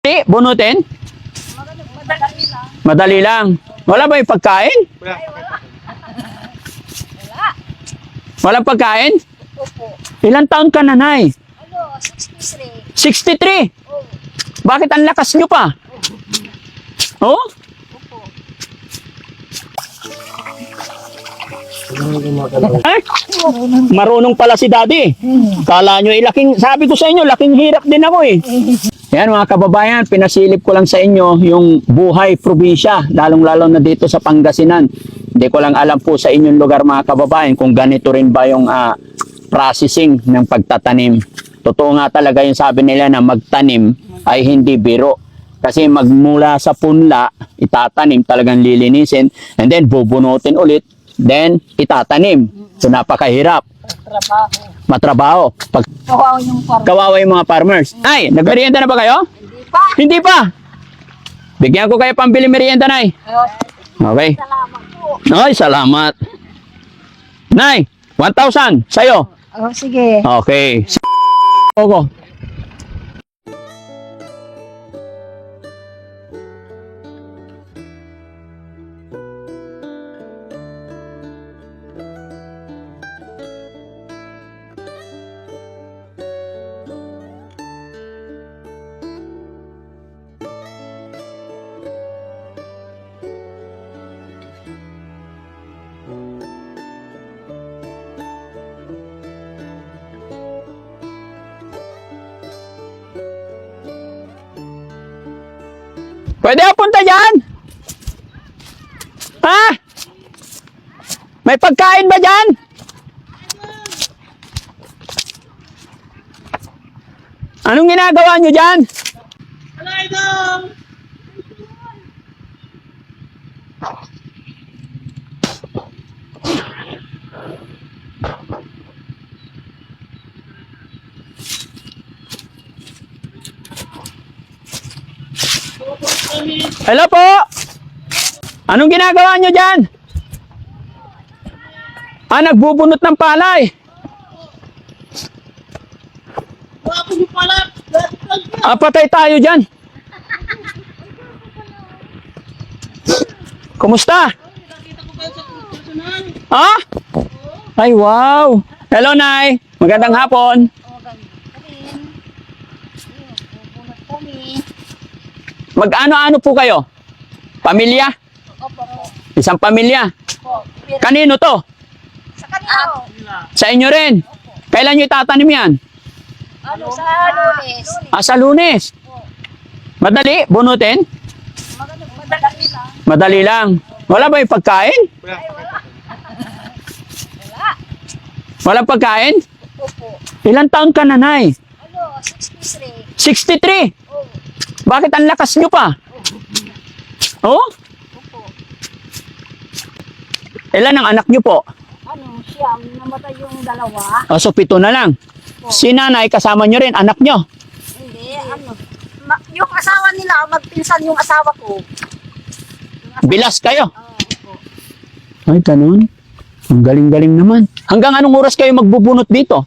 Bunutin? Madali lang. Madali lang. Wala ba yung pagkain? Wala. Walang pagkain? Opo. Ilang taon ka na, Nay? 63. 63. Oh. Bakit ang lakas nyo pa? Oh? Opo. Ay, marunong pala si Daddy. Kala nyo, sabi ko sa inyo, laking hirap din ako eh. Yan mga kababayan, pinasilip ko lang sa inyo yung buhay probinsya, lalong-lalo na dito sa Pangasinan. Hindi ko lang alam po sa inyong lugar mga kababayan kung ganito rin ba yung processing ng pagtatanim. Totoo nga talaga yung sabi nila na magtanim ay hindi biro. Kasi magmula sa punla, itatanim, talagang lilinisin, and then bubunutin ulit, then itatanim. So napakahirap. Trabaho. Matrabaho. Kawawa yung farm. Kawawa yung mga farmers. Nay, nagmerienda na ba kayo? Hindi pa. Hindi pa. Bigyan ko kayo pambili merienda, Nay. Okay. Salamat po. Ay, salamat. Nay, 1,000 sa'yo. Oh, sige. Okay. Ogo. Pwede ako punta dyan? Ha? May pagkain ba dyan? Anong ginagawa nyo dyan? Hello po! Anong ginagawa nyo dyan? Nagbubunot ng palay. Patay tayo dyan. Kumusta? Ay, wow. Hello, Nay. Magandang hapon. Mag-ano-ano po kayo? Pamilya? Opo. Isang pamilya? Opo. Kanino to? Sa kanila. Sa inyo rin? Kailan nyo itatanim yan? Ano? Sa Lunes. Sa Lunes. Madali? Bunutin? Madali lang. Madali lang. Wala ba yung pagkain? Wala. Walang pagkain? Opo. Ilang taon ka na, Nay? 63. 63. Oh. Bakit ang lakas nyo pa? Oh? Opo. Ilan ang anak nyo po? Ano, siyam, namatay yung dalawa. So 7 na lang. Si nanay, kasama nyo rin, anak nyo. Hindi, ano. Yung asawa nila, magpinsan yung asawa ko. Bilas kayo. Opo. Ay, ganun. Ang galing-galing naman. Hanggang anong oras kayo magbubunot dito?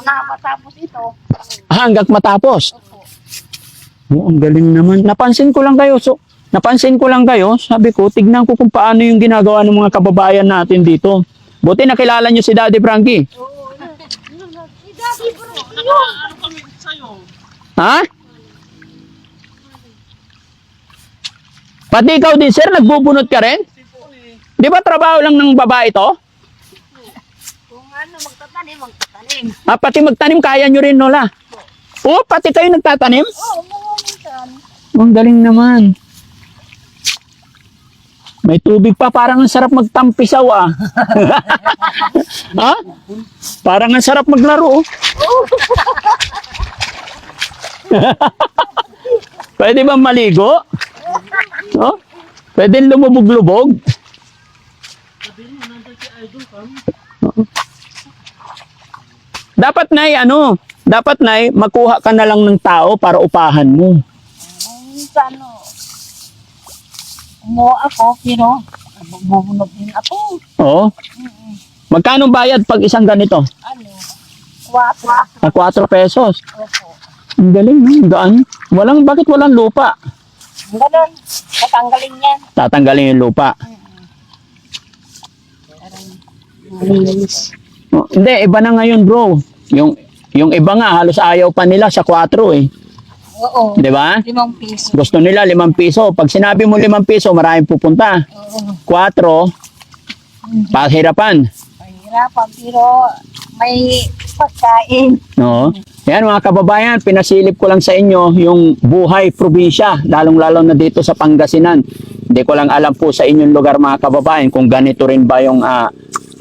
Matapos ito. Hanggang matapos. Opo. Ang galing naman. Napansin ko lang kayo. Sabi ko, tignan ko kung paano yung ginagawa ng mga kababayan natin dito. Buti nakilala nyo si Daddy Frankie. Oo. Si Daddy bro. Ano kami sa'yo? Ha? Pati ikaw din, sir, nagbubunot ka rin? Di ba trabaho lang ng babae to? Kung ano, magtatanim. Pati magtanim, kaya nyo rin, Nola. Pati kayo nagtatanim? Oo, minsan. Ang galing naman. May tubig pa, parang ang sarap magtampisaw Ha? Parang ang sarap maglaro. Pwede ba maligo? Pwede lumubog-lubog? Dapat na makuha ka na lang ng tao para upahan mo. Minsan, ako, pero magbubunod din ako. Oo. Magkano bayad pag isang ganito? Ano? 4. 4 pesos. Opo. Ang galing, no? Ang gaan. Bakit walang lupa? Ganun. Tatanggalin yan. Tatanggalin yung lupa. Malinis. Oh, hindi, iba na ngayon, bro. Yung iba nga, halos ayaw pa nila sa 4 eh. Oo. Di ba? 5 piso. Gusto nila 5 piso. Pag sinabi mo 5 piso, maraming pupunta. Oo. 4, pahirapan. Mahirapan pero may pagkain. No? Yan mga kababayan, pinasilip ko lang sa inyo yung buhay probinsya, lalong-lalo na dito sa Pangasinan. Hindi ko lang alam po sa inyong lugar mga kababayan kung ganito rin ba yung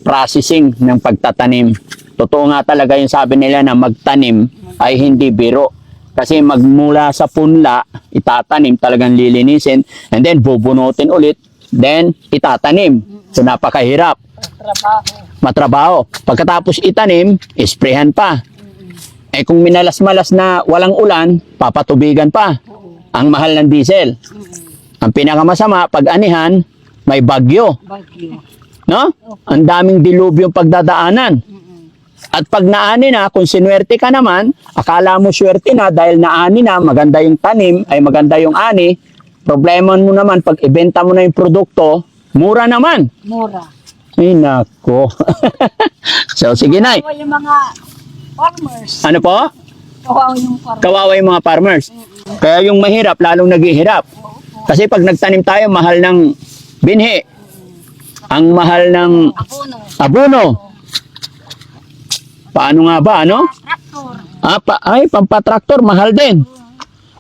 processing ng pagtatanim. Totoo nga talaga yung sabi nila na magtanim ay hindi biro. Kasi magmula sa punla, itatanim, talagang lilinisin, and then bubunutin ulit, then itatanim. So napakahirap. Trabaho. Matrabaho. Pagkatapos itanim, isprehan pa. Eh kung minalas-malas na walang ulan, papatubigan pa. Ang mahal ng diesel. Ang pinakamasama, pag anihan, may bagyo. Bagyo. No? Ang daming dilubyong pagdadaanan. At pag naani na, kung sinuwerte ka naman, akala mo swerte na dahil naani na, maganda yung tanim, ay maganda yung ani, problema mo naman, pag ibenta mo na yung produkto, mura naman. Mura. Ay, nako. So, sige na. Kawawa yung mga farmers. Ano po? Kawawa yung farmers. Kawawa yung mga farmers. Kaya yung mahirap, lalong naghihirap. Kasi pag nagtanim tayo, mahal ng binhi. Ang mahal ng Abono. abono. Paano nga ba, ano? Traktor. Ay, pampatraktor, mahal din.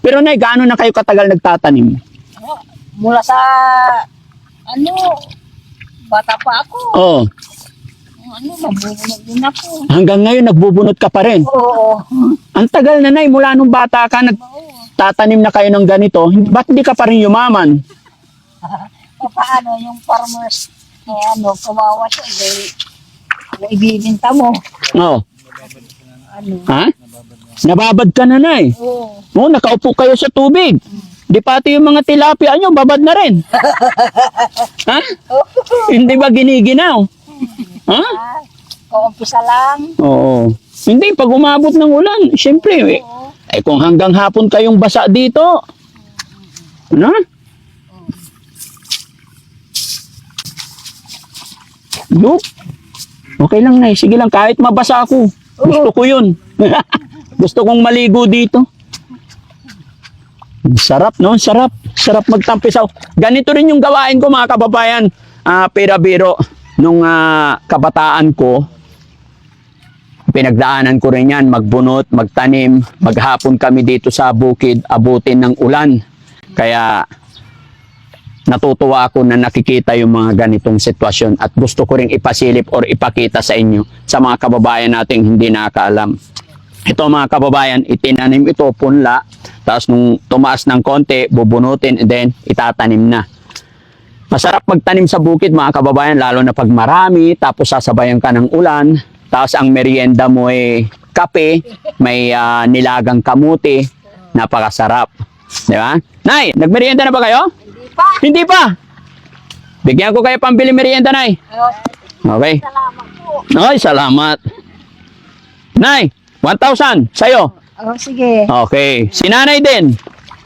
Pero nay, gaano na kayo katagal nagtatanim? Mula sa bata pa ako. Oo. Nabubunod din ako. Hanggang ngayon, nagbubunot ka pa rin. Oo. Ang tagal na nay, mula nung bata ka, nagtatanim na kayo ng ganito, ba't hindi ka pa rin yumaman? Paano yung farmers, kawawa siya, ibibinta mo. Oo. Ano? Ha? Nababad ka na nay. Oo. Oo, nakaupo kayo sa tubig. Di pati yung mga tilapia nyo, babad na rin. Ha? Hindi ba giniginaw? Ha? Kaumpisa lang. Oo. Hindi, pag umabot ng ulan, siyempre, eh kung hanggang hapon kayong basa dito, ano? Look. Okay lang na, sige lang, kahit mabasa ako. Gusto ko yun. Gusto kong maligo dito. Sarap, no? Sarap. Sarap magtampisaw. Ganito rin yung gawain ko, mga kababayan. Pera-biro. Nung kabataan ko, pinagdaanan ko rin yan. Magbunot, magtanim. Maghapon kami dito sa bukid, abutin ng ulan. Kaya natutuwa ako na nakikita yung mga ganitong sitwasyon at gusto ko rin ipasilip or ipakita sa inyo sa mga kababayan nating hindi nakakaalam. Ito mga kababayan, itinanim ito, punla, tapos nung tumaas ng konti, bubunutin, and then itatanim na. Masarap magtanim sa bukid mga kababayan, lalo na pag marami, tapos sasabayan ka ng ulan, tapos ang merienda mo ay kape, may nilagang kamuti, napakasarap. Di ba? Nay, nagmerienda na ba kayo? Hindi pa. Bigyan ko kayo pambili merienda, Nay. Okay. Salamat po. Ay, salamat. Nay, 1,000 sa'yo. Sige. Okay. Si nanay din.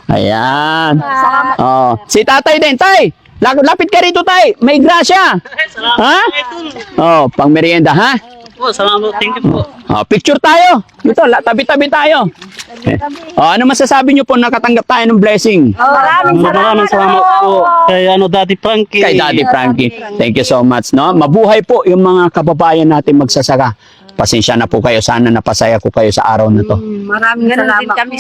Ayan. Salamat. Oh. Si tatay din. Tay, lapit ka rito, tay. May grasya. Ha? Oh, pang merienda, ha? Po, salamat. Thank you po. Oh, picture tayo. Dito, tabi-tabi tayo. Oh, ano masasabi niyo po nakatanggap tayo ng blessing? Maraming salamat po kay Daddy Frankie. Kay Daddy Frankie. Thank you so much, no? Mabuhay po yung mga kababayan natin magsasaka. Pasensya na po kayo. Sana napasaya ko kayo sa araw na to. Maraming salamat kami.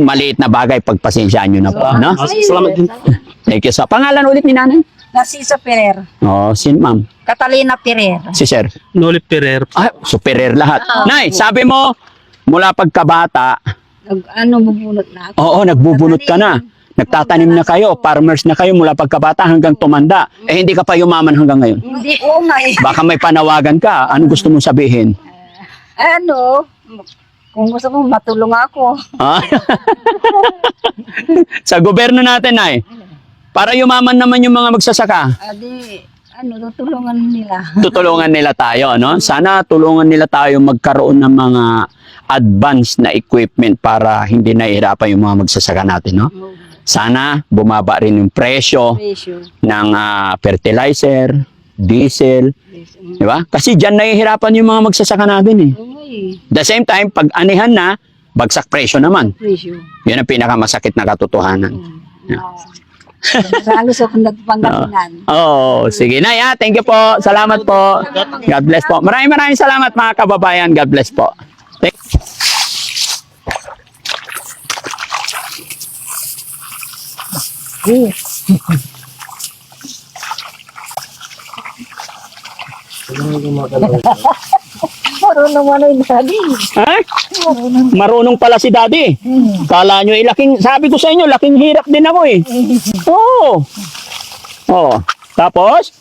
Maliit na bagay, pagpasensyaan nyo na po, no? Salamat din. Thank you. So, pangalan ulit ni nanay? Narciso Ferrer. Oh, si ma'am. Catalina Ferrer. Si sir. Nolip Ferrer. Ah, superior lahat. Nay, sabi mo, mula pagkabata, Bubunot na ako. oo, nagbubunot ka na. Nagtatanim na kayo, farmers na kayo mula pagkabata hanggang tumanda. Eh, hindi ka pa yumaman hanggang ngayon. Hindi ko Baka may panawagan ka. Ano gusto mong sabihin? Kung gusto mo, matulong ako. Ah? Sa gobyerno natin, Nay, para yumaman naman yung mga magsasaka. tutulungan nila. Tutulungan nila tayo, no? Sana tulungan nila tayo magkaroon ng mga advanced na equipment para hindi nahihirapan yung mga magsasaka natin, no? Sana bumaba rin yung presyo Presyo. ng fertilizer, diesel, di ba? Kasi diyan nahihirapan yung mga magsasaka natin eh. Uy, The same time, pag anihan na, bagsak presyo naman. presyo. Yun ang pinakamasakit na katotohanan. Halos akong nagpanggalingan. Oh, sige na ya. Thank you po. Salamat po. God bless po. Maraming salamat mga kababayan. God bless po. Thank Marunong ano yung daddy. Ha? Marunong pala si Daddy. Kala nyo, sabi ko sa inyo, laking hirap din ako eh. Oo. Oh. Tapos?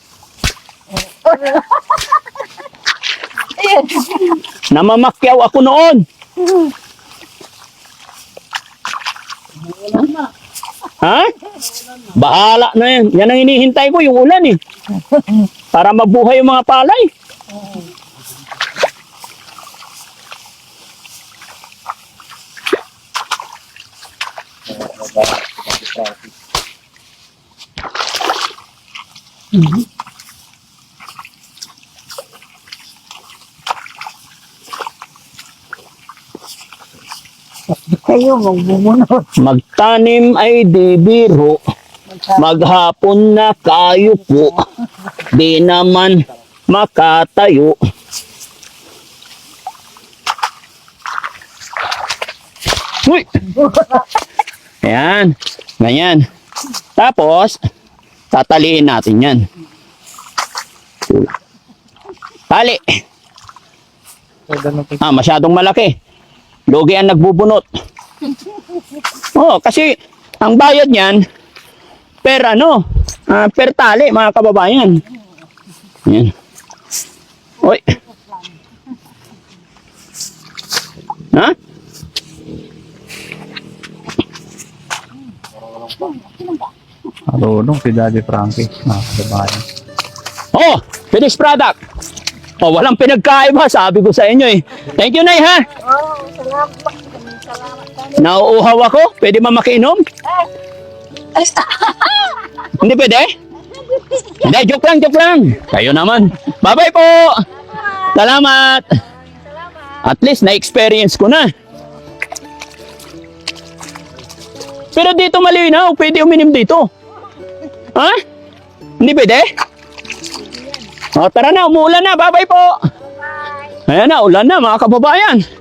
Namamakyaw ako noon. Ha? Bahala na yan. Yan ang hinihintay ko, yung ulan eh. Para mabuhay yung mga palay. Kayo, magbubunot. Magtanim ay di biro, maghapon na kayo po, di naman makatayo. Uy! Ayan, ganyan. Tapos, tataliin natin yan. Tali. Masyadong malaki. Lugi ang nagbubunot. Oh, kasi ang bayad niyan per per tali mga kababayan. Yan. Oy. Ha? Marunong si Daddy Frankie. Kababayan. Oh, finished product. Oh, walang pinagkaiba, sabi ko sa inyo eh. Thank you, Nay, ha? Oh, salamat. Salamat. Nauuhaw ako. Pwede ba makiinom? Hindi pwede? Hindi, joke lang. Kayo naman. Bye-bye po. Salamat. At least, na-experience ko na. Pero dito malinaw, pwede uminom dito. Ha? Hindi pwede? O, tara na, umuulan na. Bye-bye po. Ayan na, ulan na mga kababayan.